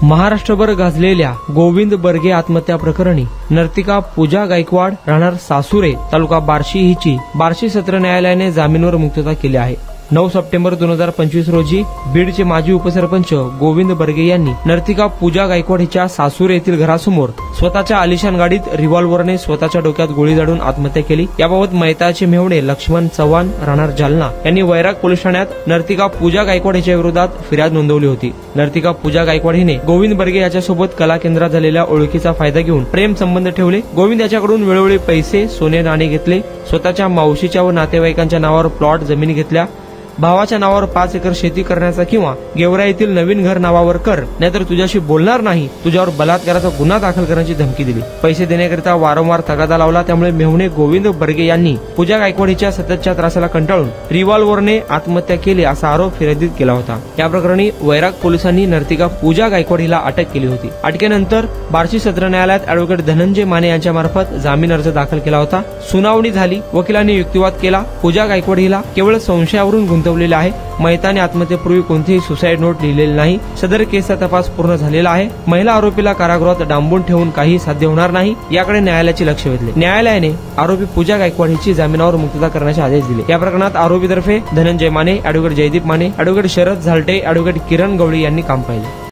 महाराष्ट्रभर गाजलेल्या गोविंद बर्गे आत्महत्या प्रकरणी नर्तिका पूजा गायकवाड राहणार सासुरे तालुका बार्शी हिची बार्शी सत्र न्यायालयाने जामीनवर मुक्तता केली आहे। 9 सप्टेंबर 2025 रोजी बीडचे माजी उपसरपंच गोविंद बर्गे यांनी नर्तिका पूजा गायकवाड हिच्या सासुरे येथील घरासमोर स्वतःच्या आलिशान गाडीत रिव्हॉल्व्हरने स्वतःच्या डोक्यात गोळी झाडून आत्महत्या केली। याबाबत मैताचे मेहुणे लक्ष्मण चव्हाण राहणार जालना यांनी वैराग पोलीस ठाण्यात नर्तिका पूजा गायकवाड हिच्या विरोधात फिर्याद नोंदवली होती। नर्तिका पूजा गायकवाड हिने गोविंद बर्गे याच्यासोबत कला केंद्रात झालेल्या ओळखीचा फायदा घेऊन प्रेम संबंध ठेवले। गोविंद याच्याकडून वेळोवेळी पैसे सोने नाणे घेतले। स्वतःच्या मावशीच्या व नातेवाईकांच्या नावावर प्लॉट जमिनी घेतल्या। भावाच्या नावावर 5 एकर शेती करण्याचा किंवा गेवरा येथील नवीन घर नावावर कर, नाहीतर तुझ्याशी बोलणार नाही, तुझ्यावर बलात्काराचा गुन्हा दाखल करण्याची धमकी दिली। पैसे देण्याकरिता वारंवार तगादा लावला। त्यामुळे मेहुणे गोविंद बर्गे यांनी पूजा गायकवाड हिच्या सततच्या त्रासाला कंटाळून रिव्हॉल्व्हरने आत्महत्या केली असा आरोप फिर्यादीत केला होता। या प्रकरणी वैराग पोलिसांनी नर्तिका पूजा गायकवाड हिला अटक केली होती। अटकेनंतर बार्शी सत्र न्यायालयात अॅडव्होकेट धनंजय माने यांच्यामार्फत जामीन अर्ज दाखल केला होता। सुनावणी झाली। वकिलांनी युक्तिवाद केला। पूजा गायकवाड हिला केवळ संशयावरून गुंतवलेले आहे। मैताने आत्महत्येपूर्वी कोणतीही सुसाईड नोट लिहिलेली नाही। सदर केसचा तपास पूर्ण झालेला आहे। महिला आरोपीला कारागृहात डांबून ठेवून काही साध्य होणार नाही, याकडे न्यायालयाचे लक्ष वेधले। न्यायालयाने आरोपी पूजा गायकवाड हिची जामिनावर मुक्तता करण्याचे आदेश दिले। या प्रकरणात आरोपीतर्फे Dhananjay Mane, advocate Jaydeep Mane, advocate Sharad झालटे, advocate किरण गवळी यांनी काम पाहिले।